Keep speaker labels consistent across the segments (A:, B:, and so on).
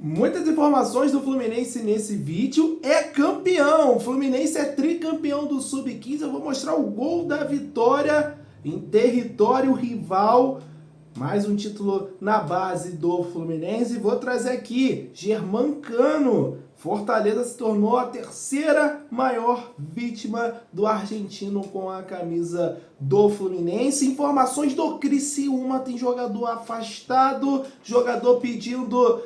A: Muitas informações do Fluminense nesse vídeo. É campeão! O Fluminense é tricampeão do Sub-15. Eu vou mostrar o gol da vitória em território rival. Mais um título na base do Fluminense. Vou trazer aqui Germancano. Fortaleza se tornou a terceira maior vítima do argentino com a camisa do Fluminense. Informações do Criciúma, tem jogador afastado, jogador pedindo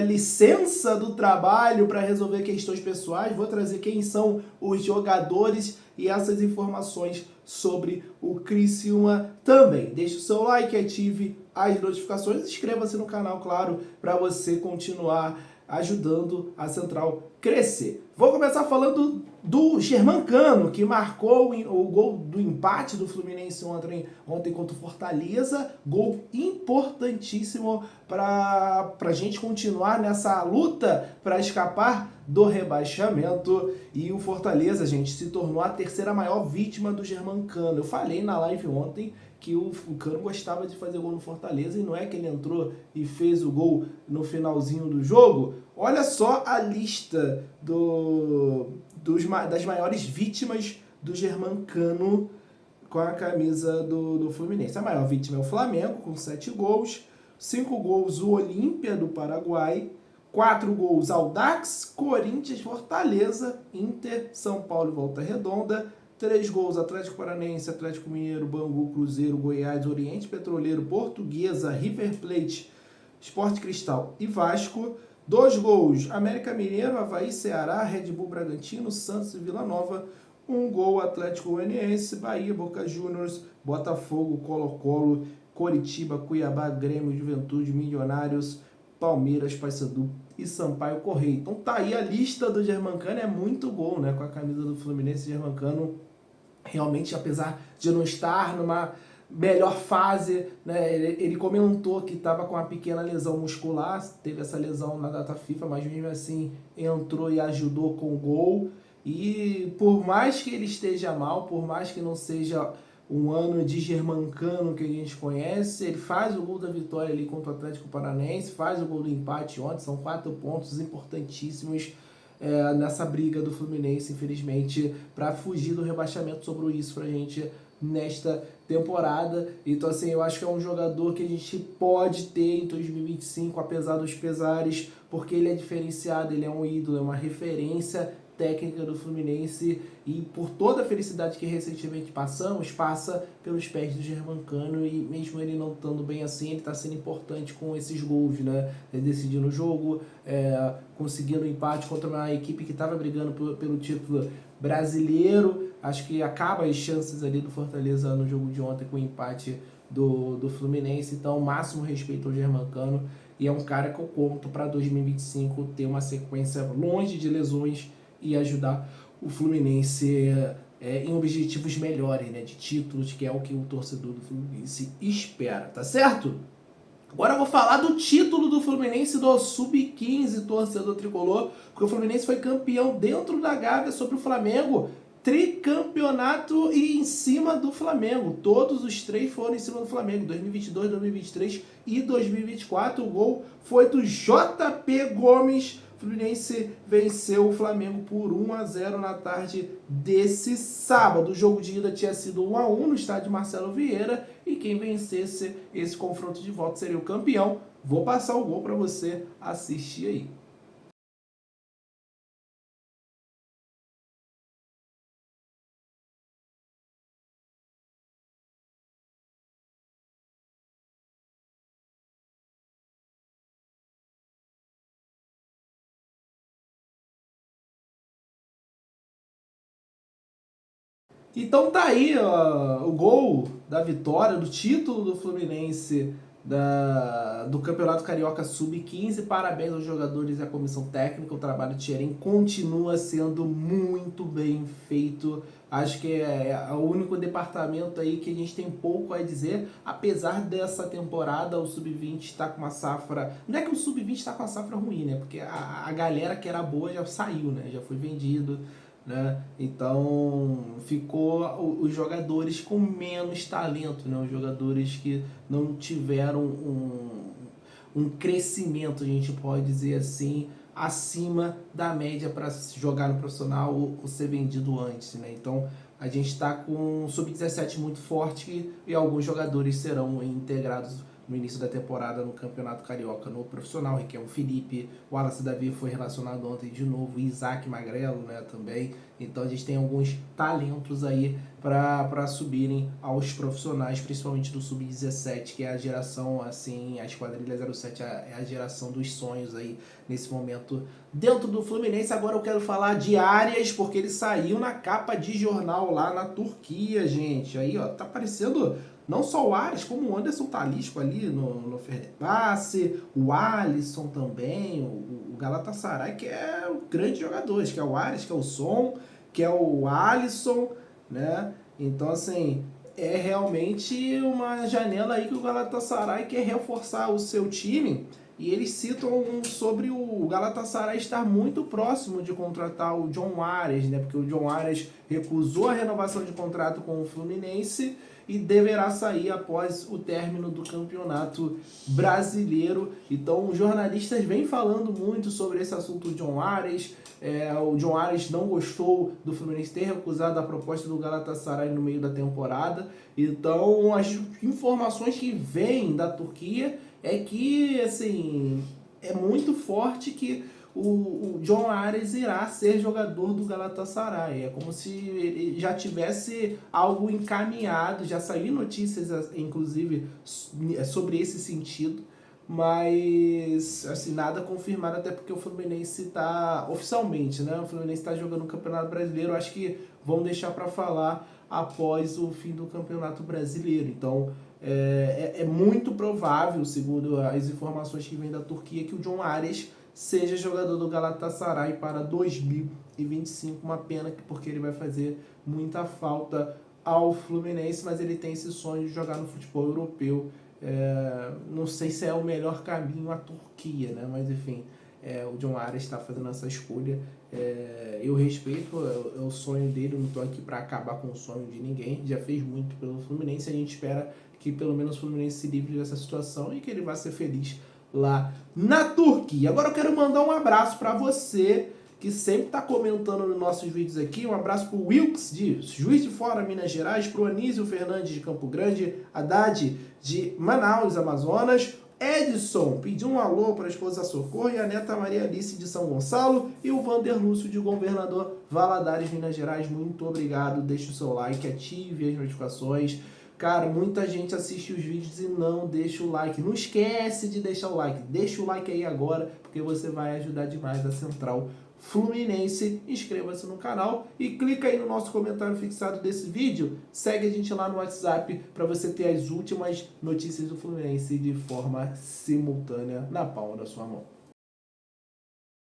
A: licença do trabalho para resolver questões pessoais. Vou trazer quem são os jogadores e essas informações sobre o Criciúma também. Deixe o seu like, ative as notificações e inscreva-se no canal, claro, para você continuar ajudando a Central crescer. Vou começar falando do Germancano, que marcou o gol do empate do Fluminense ontem contra o Fortaleza. Gol importantíssimo para a gente continuar nessa luta para escapar do rebaixamento. E o Fortaleza, gente, se tornou a terceira maior vítima do Germancano. Eu falei na live ontem que o Cano gostava de fazer gol no Fortaleza e não é que ele entrou e fez o gol no finalzinho do jogo. Olha só a lista das maiores vítimas do Germancano com a camisa do Fluminense. A maior vítima é o Flamengo, com 7 gols. 5 gols o Olímpia do Paraguai. 4 gols Audax, Corinthians, Fortaleza, Inter, São Paulo e Volta Redonda. 3 gols Atlético Paranaense, Atlético Mineiro, Bangu, Cruzeiro, Goiás, Oriente Petroleiro, Portuguesa, River Plate, Sport Cristal e Vasco. 2 gols América Mineiro, Avaí, Ceará, Red Bull Bragantino, Santos e Vila Nova. 1 gol Atlético Goianiense, Bahia, Boca Juniors, Botafogo, Colo-Colo, Coritiba, Cuiabá, Grêmio, Juventude, Milionários, Palmeiras, Paysandu e Sampaio Correia. Então tá aí a lista do Germancano, é muito gol, né? Com a camisa do Fluminense, Germancano realmente, apesar de não estar numa melhor fase, né? Ele comentou que estava com uma pequena lesão muscular, teve essa lesão na data FIFA, mas mesmo assim entrou e ajudou com o gol. E por mais que ele esteja mal, por mais que não seja um ano de Germancano que a gente conhece, ele faz o gol da vitória ali contra o Atlético Paranaense, faz o gol do empate ontem, são 4 pontos importantíssimos nessa briga do Fluminense, infelizmente, para fugir do rebaixamento. Sobrou isso pra gente nesta temporada. Então assim, eu acho que é um jogador que a gente pode ter em 2025, apesar dos pesares, porque ele é diferenciado, ele é um ídolo, é uma referência técnica do Fluminense, e por toda a felicidade que recentemente passamos, passa pelos pés do Germancano, e mesmo ele não estando bem assim, ele está sendo importante com esses gols, né? Decidindo o jogo, conseguindo um empate contra uma equipe que estava brigando pelo título brasileiro. Acho que acaba as chances ali do Fortaleza no jogo de ontem com o empate do Fluminense. Então, máximo respeito ao Germancano, e é um cara que eu conto para 2025 ter uma sequência longe de lesões e ajudar o Fluminense em objetivos melhores, né, de títulos, que é o que o torcedor do Fluminense espera, tá certo? Agora eu vou falar do título do Fluminense do Sub-15, torcedor tricolor, porque o Fluminense foi campeão dentro da Gávea sobre o Flamengo, tricampeonato e em cima do Flamengo. Todos os 3 foram em cima do Flamengo, 2022, 2023 e 2024. O gol foi do JP Gomes. O Fluminense venceu o Flamengo por 1-0 na tarde desse sábado. O jogo de ida tinha sido 1-1 no estádio Marcelo Vieira, e quem vencesse esse confronto de volta seria o campeão. Vou passar o gol para você assistir aí. Então tá aí, ó, o gol da vitória, do título do Fluminense do Campeonato Carioca Sub-15. Parabéns aos jogadores e à comissão técnica. O trabalho de Thierry continua sendo muito bem feito. Acho que é o único departamento aí que a gente tem pouco a dizer, apesar dessa temporada o Sub-20 está com uma safra... Não é que o Sub-20 está com uma safra ruim, né? Porque a galera que era boa já saiu, né? Já foi vendido, né? Então ficou os jogadores com menos talento, né? Os jogadores que não tiveram um crescimento, a gente pode dizer assim, acima da média para jogar no profissional ou ser vendido antes, né? Então a gente está com um sub-17 muito forte e alguns jogadores serão integrados no início da temporada no Campeonato Carioca no profissional. Riquelme Felipe, o Wallace Davi foi relacionado ontem de novo, Isaac Magrelo, né, também. Então a gente tem alguns talentos aí para subirem aos profissionais, principalmente do Sub-17, que é a geração, assim, a Esquadrilha 07 é a geração dos sonhos aí nesse momento dentro do Fluminense. Agora eu quero falar de Arias, porque ele saiu na capa de jornal lá na Turquia, gente. Aí, ó, tá aparecendo não só o Arias, como o Anderson Talisco ali no Fenerbahçe, o Alisson também, o Galatasaray, que é um grande jogador, que é o Arias, que é o Son, que é o Alisson, né? Então, assim, é realmente uma janela aí que o Galatasaray quer reforçar o seu time. E eles citam sobre o Galatasaray estar muito próximo de contratar o John Arias, né? Porque o John Arias recusou a renovação de contrato com o Fluminense e deverá sair após o término do Campeonato Brasileiro. Então, os jornalistas vêm falando muito sobre esse assunto do John Arias. O John Arias não gostou do Fluminense ter recusado a proposta do Galatasaray no meio da temporada. Então, as informações que vêm da Turquia é que, assim, é muito forte que o John Arias irá ser jogador do Galatasaray. É como se ele já tivesse algo encaminhado, já saiu notícias, inclusive, sobre esse sentido, mas assim, nada confirmado, até porque o Fluminense está oficialmente, né? O Fluminense está jogando o Campeonato Brasileiro, acho que vão deixar para falar após o fim do Campeonato Brasileiro. Então, é muito provável, segundo as informações que vêm da Turquia, que o John Arias seja jogador do Galatasaray para 2025. Uma pena, porque ele vai fazer muita falta ao Fluminense, mas ele tem esse sonho de jogar no futebol europeu. Não sei se é o melhor caminho a Turquia, né? Mas enfim, o John Arias está fazendo essa escolha. Eu respeito, é o sonho dele, eu não estou aqui para acabar com o sonho de ninguém. Já fez muito pelo Fluminense, a gente espera que pelo menos o Fluminense se livre dessa situação e que ele vá ser feliz lá na Turquia. Agora eu quero mandar um abraço para você que sempre está comentando nos nossos vídeos aqui. Um abraço para o Wilkes de Juiz de Fora, Minas Gerais, para o Anísio Fernandes de Campo Grande, Haddad de Manaus, Amazonas, Edson pediu um alô para a esposa Socorro e a neta Maria Alice de São Gonçalo e o Vander Lúcio de Governador Valadares, Minas Gerais. Muito obrigado, deixe o seu like, ative as notificações. Cara, muita gente assiste os vídeos e não deixa o like. Não esquece de deixar o like. Deixa o like aí agora, porque você vai ajudar demais a Central Fluminense. Inscreva-se no canal e clica aí no nosso comentário fixado desse vídeo. Segue a gente lá no WhatsApp para você ter as últimas notícias do Fluminense de forma simultânea na palma da sua mão.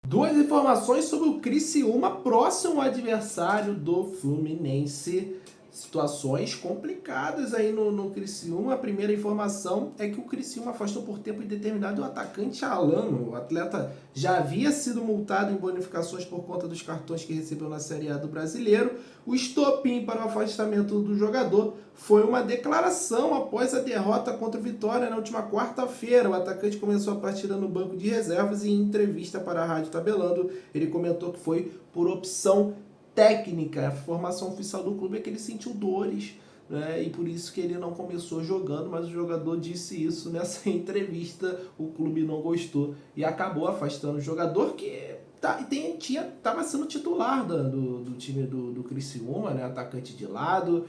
A: Duas informações sobre o Criciúma, próximo adversário do Fluminense. Situações complicadas aí no Criciúma. A primeira informação é que o Criciúma afastou por tempo indeterminado o atacante Alano. O atleta já havia sido multado em bonificações por conta dos cartões que recebeu na Série A do Brasileiro. O estopim para o afastamento do jogador foi uma declaração após a derrota contra o Vitória na última quarta-feira. O atacante começou a partida no banco de reservas e em entrevista para a Rádio Tabelando, ele comentou que foi por opção técnica. A formação oficial do clube é que ele sentiu dores, né, e por isso que ele não começou jogando, mas o jogador disse isso nessa entrevista. O clube não gostou e acabou afastando o jogador que estava sendo titular do time do Criciúma, né, atacante de lado,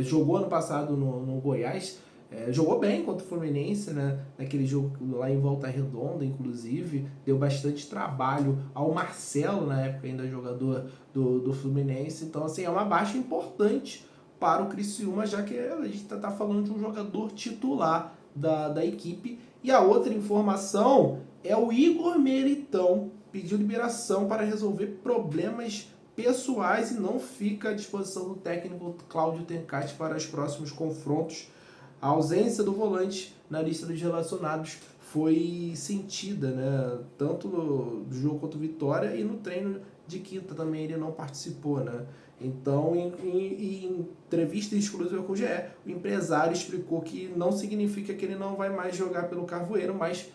A: jogou ano passado no Goiás. Jogou bem contra o Fluminense, né? Naquele jogo lá em Volta Redonda, inclusive. Deu bastante trabalho ao Marcelo, na época ainda jogador do Fluminense. Então, assim, é uma baixa importante para o Criciúma, já que a gente está falando de um jogador titular da equipe. E a outra informação é o Igor Meritão pediu liberação para resolver problemas pessoais e não fica à disposição do técnico Cláudio Tencati para os próximos confrontos. A ausência do volante na lista dos relacionados foi sentida, né? Tanto no jogo contra o Vitória e no treino de quinta também ele não participou, né? Então, em entrevista exclusiva com o GE, o empresário explicou que não significa que ele não vai mais jogar pelo Carvoeiro, mas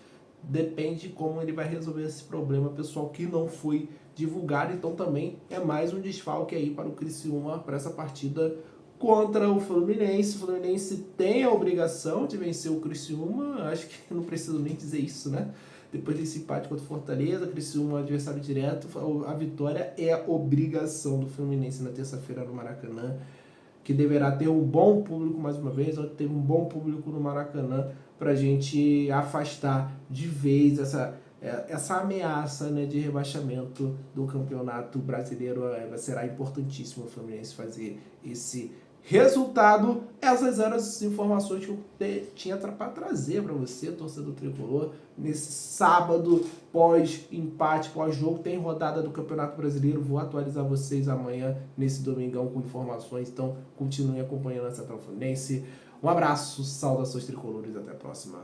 A: depende de como ele vai resolver esse problema pessoal que não foi divulgado. Então também é mais um desfalque aí para o Criciúma para essa partida contra o Fluminense. O Fluminense tem a obrigação de vencer o Criciúma, acho que não preciso nem dizer isso, né? Depois desse empate contra o Fortaleza, Criciúma adversário direto, a vitória é obrigação do Fluminense na terça-feira no Maracanã, que deverá ter um bom público mais uma vez. Ontem teve um bom público no Maracanã para a gente afastar de vez essa ameaça, né, de rebaixamento do Campeonato Brasileiro. Será importantíssimo o Fluminense fazer esse resultado. Essas eram as informações que eu tinha para trazer para você, torcedor tricolor, nesse sábado, pós-empate, pós-jogo. Tem rodada do Campeonato Brasileiro, vou atualizar vocês amanhã nesse domingão com informações, então continue acompanhando a Central Fluminense. Um abraço, saudações tricolores, até a próxima.